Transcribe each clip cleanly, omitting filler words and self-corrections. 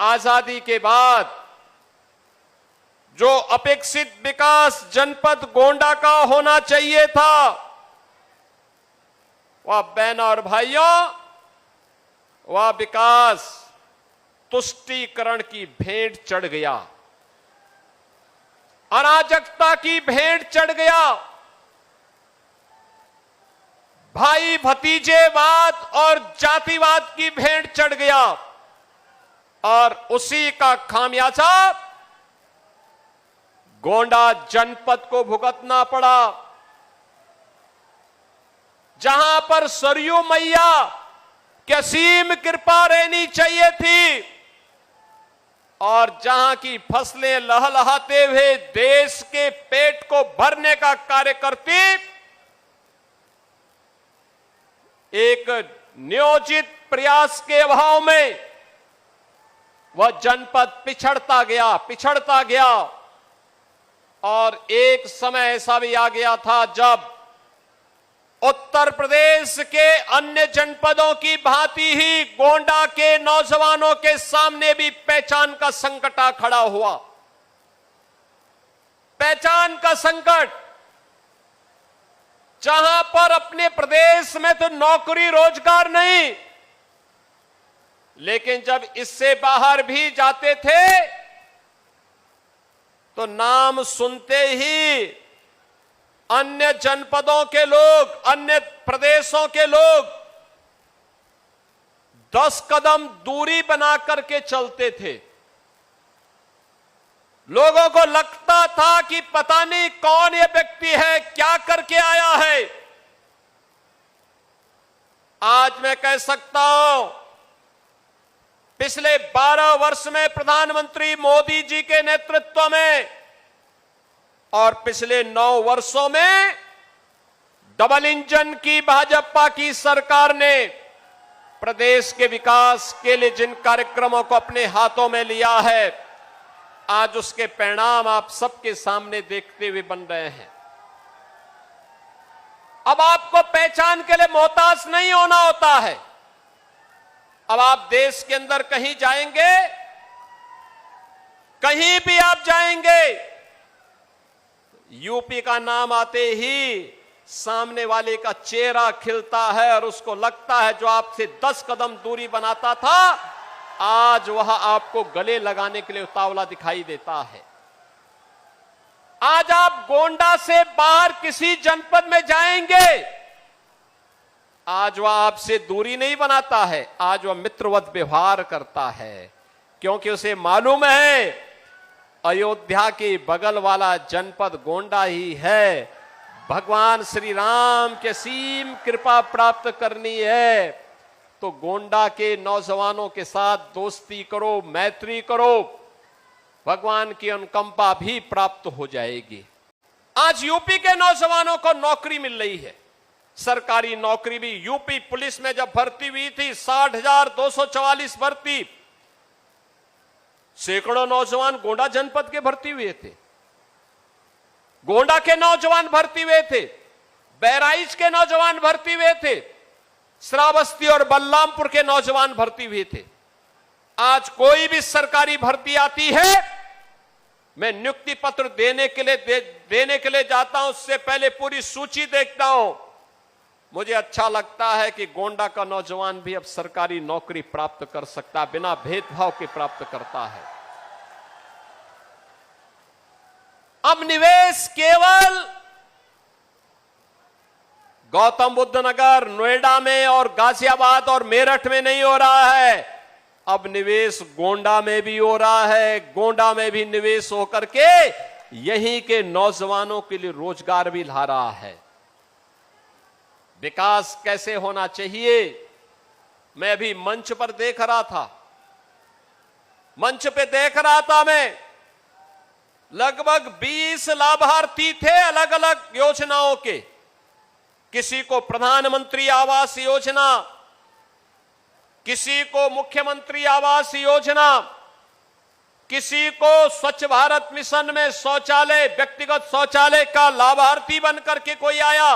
आजादी के बाद जो अपेक्षित विकास जनपद गोंडा का होना चाहिए था, वह बहनों और भाइयों, वह विकास तुष्टीकरण की भेंट चढ़ गया, अराजकता की भेंट चढ़ गया, भाई भतीजेवाद और जातिवाद की भेंट चढ़ गया। और उसी का खामियाजा गोंडा जनपद को भुगतना पड़ा, जहां पर सरयू मैया की असीम कृपा रहनी चाहिए थी और जहां की फसलें लहलहाते हुए देश के पेट को भरने का कार्य करती, एक नियोजित प्रयास के अभाव में वह जनपद पिछड़ता गया और एक समय ऐसा भी आ गया था जब उत्तर प्रदेश के अन्य जनपदों की भांति ही गोंडा के नौजवानों के सामने भी पहचान का संकट आ खड़ा हुआ। पहचान का संकट, जहां पर अपने प्रदेश में तो नौकरी रोजगार नहीं, लेकिन जब इससे बाहर भी जाते थे तो नाम सुनते ही अन्य जनपदों के लोग, अन्य प्रदेशों के लोग 10 कदम दूरी बना करके चलते थे। लोगों को लगता था कि पता नहीं कौन ये व्यक्ति है, क्या करके आया है। आज मैं कह सकता हूं, पिछले 12 वर्ष में प्रधानमंत्री मोदी जी के नेतृत्व में और पिछले 9 वर्षों में डबल इंजन की भाजपा की सरकार ने प्रदेश के विकास के लिए जिन कार्यक्रमों को अपने हाथों में लिया है, आज उसके परिणाम आप सबके सामने देखते हुए बन रहे हैं। अब आपको पहचान के लिए मोहताज नहीं होना होता है। अब आप देश के अंदर कहीं जाएंगे, कहीं भी आप जाएंगे, यूपी का नाम आते ही सामने वाले का चेहरा खिलता है और उसको लगता है जो आपसे 10 कदम दूरी बनाता था, आज वह आपको गले लगाने के लिए उतावला दिखाई देता है। आज आप गोंडा से बाहर किसी जनपद में जाएंगे, आज वह आपसे दूरी नहीं बनाता है, आज वह मित्रवत व्यवहार करता है, क्योंकि उसे मालूम है अयोध्या के बगल वाला जनपद गोंडा ही है। भगवान श्री राम के असीम कृपा प्राप्त करनी है तो गोंडा के नौजवानों के साथ दोस्ती करो, मैत्री करो, भगवान की अनुकंपा भी प्राप्त हो जाएगी। आज यूपी के नौजवानों को नौकरी मिल रही है, सरकारी नौकरी भी। यूपी पुलिस में जब भर्ती हुई थी 60,244 भर्ती, सैकड़ों नौजवान गोंडा जनपद के भर्ती हुए थे, गोंडा के नौजवान भर्ती हुए थे, बहराइच के नौजवान भर्ती हुए थे, श्रावस्ती और बलरामपुर के नौजवान भर्ती हुए थे। आज कोई भी सरकारी भर्ती आती है, मैं नियुक्ति पत्र देने के लिए जाता हूं, उससे पहले पूरी सूची देखता हूं। मुझे अच्छा लगता है कि गोंडा का नौजवान भी अब सरकारी नौकरी प्राप्त कर सकता है, बिना भेदभाव के प्राप्त करता है। अब निवेश केवल गौतम बुद्ध नगर, नोएडा में और गाजियाबाद और मेरठ में नहीं हो रहा है, अब निवेश गोंडा में भी हो रहा है। गोंडा में भी निवेश होकर के यहीं के नौजवानों के लिए रोजगार भी ला रहा है। विकास कैसे होना चाहिए, मैं अभी मंच पर देख रहा था, मंच पे देख रहा था मैं, लगभग 20 लाभार्थी थे अलग अलग योजनाओं के। किसी को प्रधानमंत्री आवास योजना, किसी को मुख्यमंत्री आवास योजना, किसी को स्वच्छ भारत मिशन में शौचालय, व्यक्तिगत शौचालय का लाभार्थी बनकर के कोई आया,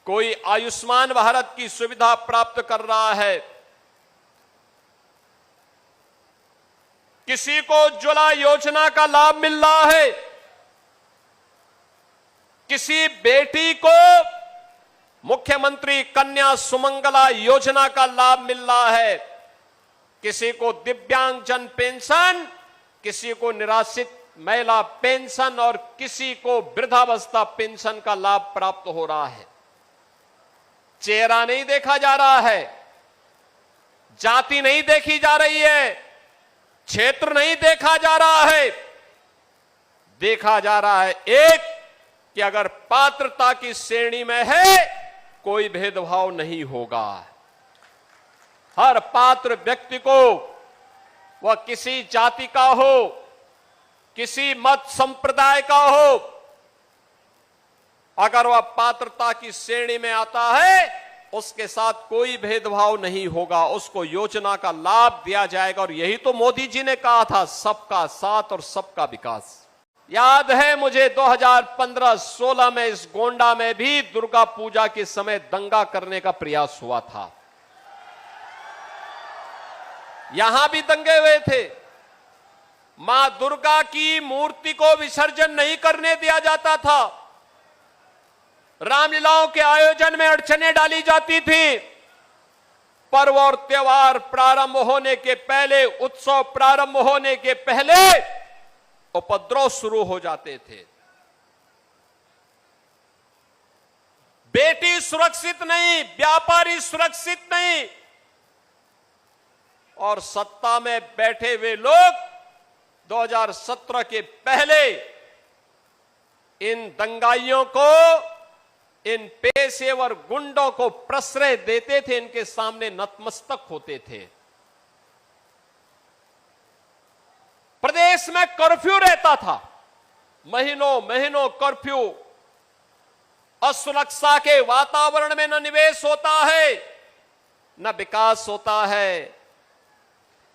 कोई आयुष्मान भारत की सुविधा प्राप्त कर रहा है। किसी को उज्ज्वला योजना का लाभ मिल रहा है, किसी बेटी को मुख्यमंत्री कन्या सुमंगला योजना का लाभ मिल रहा है, किसी को दिव्यांगजन पेंशन, किसी को निराश्रित महिला पेंशन और किसी को वृद्धावस्था पेंशन का लाभ प्राप्त हो रहा है। चेहरा नहीं देखा जा रहा है, जाति नहीं देखी जा रही है, क्षेत्र नहीं देखा जा रहा है, देखा जा रहा है एक कि अगर पात्रता की श्रेणी में है कोई भेदभाव नहीं होगा। हर पात्र व्यक्ति को, वह किसी जाति का हो, किसी मत संप्रदाय का हो, अगर वह पात्रता की श्रेणी में आता है उसके साथ कोई भेदभाव नहीं होगा, उसको योजना का लाभ दिया जाएगा। और यही तो मोदी जी ने कहा था, सबका साथ और सबका विकास। याद है मुझे 2015-16 में इस गोंडा में भी दुर्गा पूजा के समय दंगा करने का प्रयास हुआ था, यहां भी दंगे हुए थे। मां दुर्गा की मूर्ति को विसर्जन नहीं करने दिया जाता था, रामलीलाओं के आयोजन में अड़चनें डाली जाती थी, पर्व और त्योहार प्रारंभ होने के पहले, उत्सव प्रारंभ होने के पहले उपद्रव शुरू हो जाते थे। बेटी सुरक्षित नहीं, व्यापारी सुरक्षित नहीं, और सत्ता में बैठे हुए लोग 2017 के पहले इन दंगाइयों को, इन पेशेवर गुंडों को प्रश्रय देते थे, इनके सामने नतमस्तक होते थे। प्रदेश में कर्फ्यू रहता था, महीनों महीनों कर्फ्यू। असुरक्षा के वातावरण में न निवेश होता है, न विकास होता है,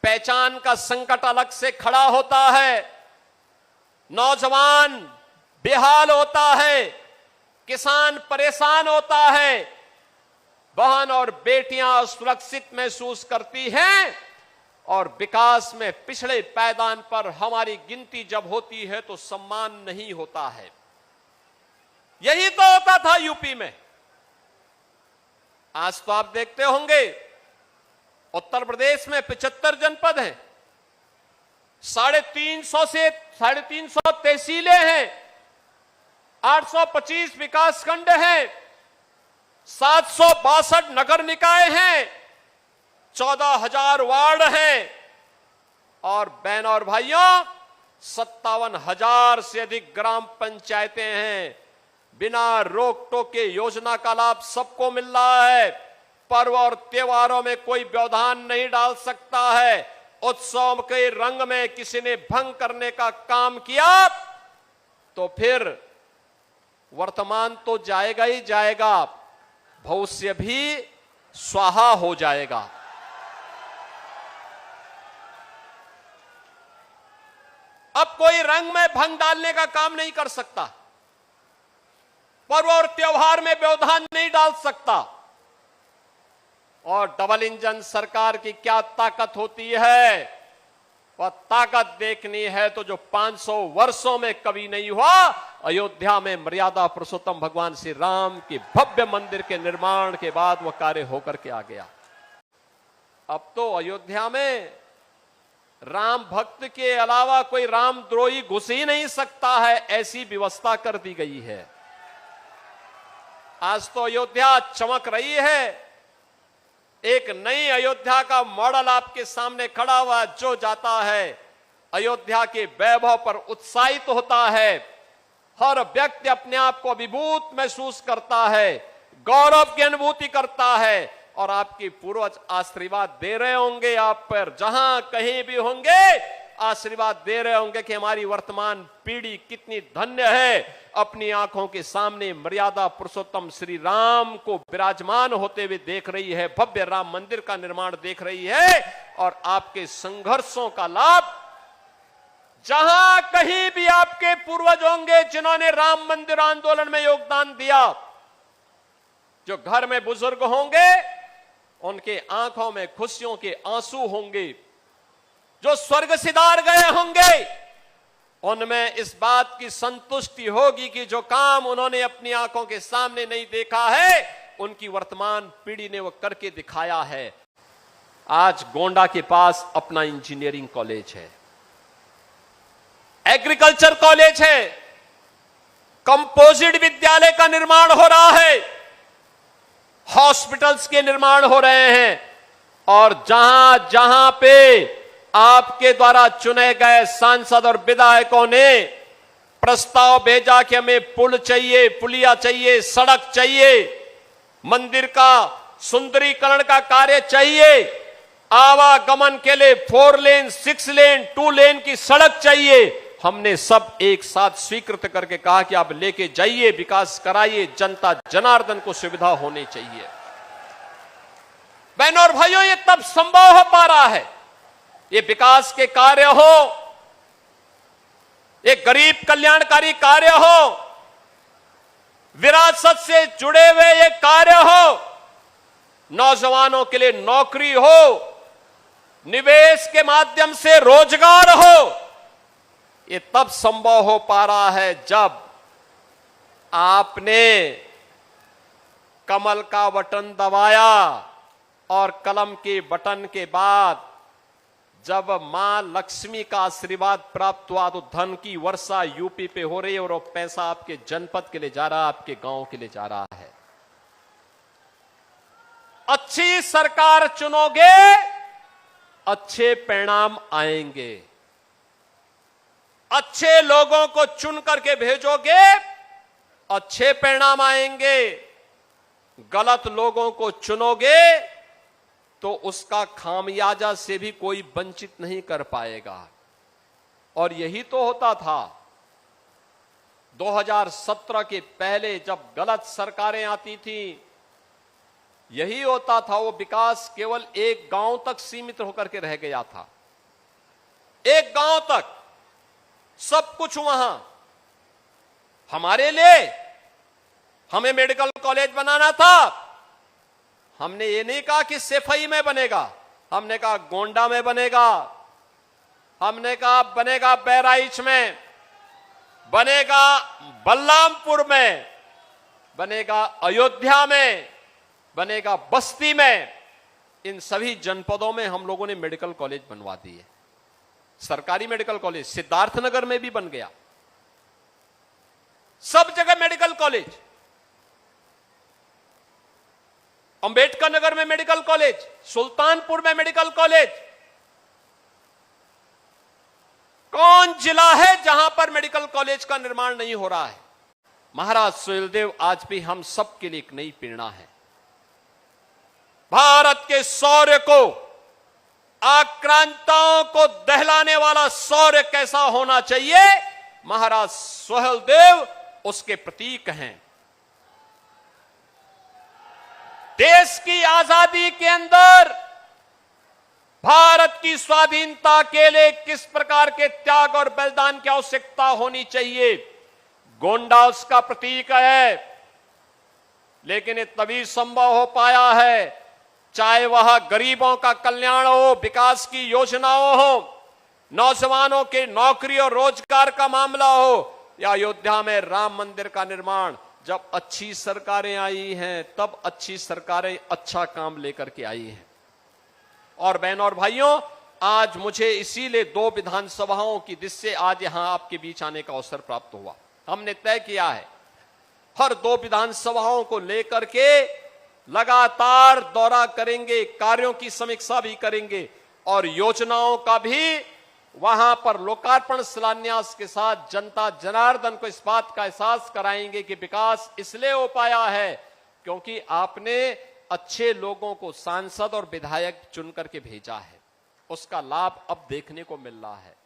पहचान का संकट अलग से खड़ा होता है, नौजवान बेहाल होता है, किसान परेशान होता है, बहन और बेटियां असुरक्षित महसूस करती हैं, और विकास में पिछड़े पायदान पर हमारी गिनती जब होती है तो सम्मान नहीं होता है। यही तो होता था यूपी में। आज तो आप देखते होंगे उत्तर प्रदेश में 75 जनपद हैं, 350 से 350 तहसीलें हैं, 825 विकास खंड हैं, 762 नगर निकाय हैं, 14,000 वार्ड हैं, और बहनों और भाइयों 57,000 से अधिक ग्राम पंचायतें हैं। बिना रोक टोक के योजना का लाभ सबको मिल रहा है। पर्व और त्योहारों में कोई व्यवधान नहीं डाल सकता है। उत्सव के रंग में किसी ने भंग करने का काम किया तो फिर वर्तमान तो जाएगा ही जाएगा, भविष्य भी स्वाहा हो जाएगा। अब कोई रंग में भंग डालने का काम नहीं कर सकता, पर्व और त्योहार में व्यवधान नहीं डाल सकता। और डबल इंजन सरकार की क्या ताकत होती है, वह ताकत देखनी है तो जो 500 वर्षों में कभी नहीं हुआ, अयोध्या में मर्यादा पुरुषोत्तम भगवान श्री राम के भव्य मंदिर के निर्माण के बाद वह कार्य होकर के आ गया। अब तो अयोध्या में राम भक्त के अलावा कोई रामद्रोही घुस ही नहीं सकता है, ऐसी व्यवस्था कर दी गई है। आज तो अयोध्या चमक रही है, एक नई अयोध्या का मॉडल आपके सामने खड़ा हुआ। जो जाता है अयोध्या के वैभव पर उत्साहित होता है, हर व्यक्ति अपने आप को अभिभूत महसूस करता है, गौरव की अनुभूति करता है, और आपके पूर्वज आशीर्वाद दे रहे होंगे आप पर, जहां कहीं भी होंगे आशीर्वाद दे रहे होंगे कि हमारी वर्तमान पीढ़ी कितनी धन्य है, अपनी आंखों के सामने मर्यादा पुरुषोत्तम श्री राम को विराजमान होते हुए देख रही है, भव्य राम मंदिर का निर्माण देख रही है। और आपके संघर्षों का लाभ जहां कहीं भी आपके पूर्वज होंगे जिन्होंने राम मंदिर आंदोलन में योगदान दिया, जो घर में बुजुर्ग होंगे उनके आंखों में खुशियों के आंसू होंगे। जो स्वर्ग सिधार गए होंगे, उनमें इस बात की संतुष्टि होगी कि जो काम उन्होंने अपनी आंखों के सामने नहीं देखा है, उनकी वर्तमान पीढ़ी ने वो करके दिखाया है। आज गोंडा के पास अपना इंजीनियरिंग कॉलेज है, एग्रीकल्चर कॉलेज है, कंपोजिट विद्यालय का निर्माण हो रहा है, हॉस्पिटल्स के निर्माण हो रहे हैं, और जहां जहां पे आपके द्वारा चुने गए सांसद और विधायकों ने प्रस्ताव भेजा कि हमें पुल चाहिए, पुलिया चाहिए, सड़क चाहिए, मंदिर का सुंदरीकरण का कार्य चाहिए, आवागमन के लिए 4 लेन, 6 लेन, 2 लेन की सड़क चाहिए, हमने सब एक साथ स्वीकृत करके कहा कि आप लेके जाइए, विकास कराइए, जनता जनार्दन को सुविधा होनी चाहिए। बहनों और भाइयों, ये तब संभव हो पा रहा है, ये विकास के कार्य हो, ये गरीब कल्याणकारी कार्य हो, विरासत से जुड़े हुए ये कार्य हो, नौजवानों के लिए नौकरी हो, निवेश के माध्यम से रोजगार हो, ये तब संभव हो पा रहा है जब आपने कमल का बटन दबाया, और कलम के बटन के बाद जब मां लक्ष्मी का आशीर्वाद प्राप्त हुआ तो धन की वर्षा यूपी पे हो रही है, और वो पैसा आपके जनपद के लिए जा रहा है, आपके गांव के लिए जा रहा है। अच्छी सरकार चुनोगे, अच्छे परिणाम आएंगे। अच्छे लोगों को चुन करके भेजोगे, अच्छे परिणाम आएंगे। गलत लोगों को चुनोगे तो उसका खामियाजा से भी कोई वंचित नहीं कर पाएगा। और यही तो होता था 2017 के पहले जब गलत सरकारें आती थी, यही होता था। वो विकास केवल एक गांव तक सीमित होकर के रह गया था, एक गांव तक सब कुछ वहां। हमारे लिए हमें मेडिकल कॉलेज बनाना था, हमने ये नहीं कहा कि सेफई में बनेगा, हमने कहा गोंडा में बनेगा, हमने कहा बनेगा बहराइच में, बनेगा बलरामपुर में, बनेगा अयोध्या में, बनेगा बस्ती में। इन सभी जनपदों में हम लोगों ने मेडिकल कॉलेज बनवा दिए। सरकारी मेडिकल कॉलेज सिद्धार्थनगर में भी बन गया, सब जगह मेडिकल कॉलेज। अंबेडकर नगर में मेडिकल कॉलेज, सुल्तानपुर में मेडिकल कॉलेज। कौन जिला है जहां पर मेडिकल कॉलेज का निर्माण नहीं हो रहा है? महाराज सुहेलदेव आज भी हम सब के लिए एक नई प्रेरणा है। भारत के शौर्य को, आक्रांताओं को दहलाने वाला शौर्य कैसा होना चाहिए, महाराज सुहेलदेव उसके प्रतीक हैं। देश की आजादी के अंदर भारत की स्वाधीनता के लिए किस प्रकार के त्याग और बलिदान की आवश्यकता होनी चाहिए, गोंडा उसका प्रतीक है। लेकिन ये तभी संभव हो पाया है, चाहे वह गरीबों का कल्याण हो, विकास की योजनाओं हो, नौजवानों के नौकरी और रोजगार का मामला हो, या अयोध्या में राम मंदिर का निर्माण। जब अच्छी सरकारें आई हैं तब अच्छी सरकारें अच्छा काम लेकर के आई हैं। और बहनों और भाइयों, आज मुझे इसीलिए 2 विधानसभाओं की जिससे आज यहां आपके बीच आने का अवसर प्राप्त हुआ। हमने तय किया है हर 2 विधानसभाओं को लेकर के लगातार दौरा करेंगे, कार्यों की समीक्षा भी करेंगे, और योजनाओं का भी वहां पर लोकार्पण शिलान्यास के साथ जनता जनार्दन को इस बात का एहसास कराएंगे कि विकास इसलिए हो पाया है क्योंकि आपने अच्छे लोगों को सांसद और विधायक चुन करके भेजा है। उसका लाभ अब देखने को मिल रहा है।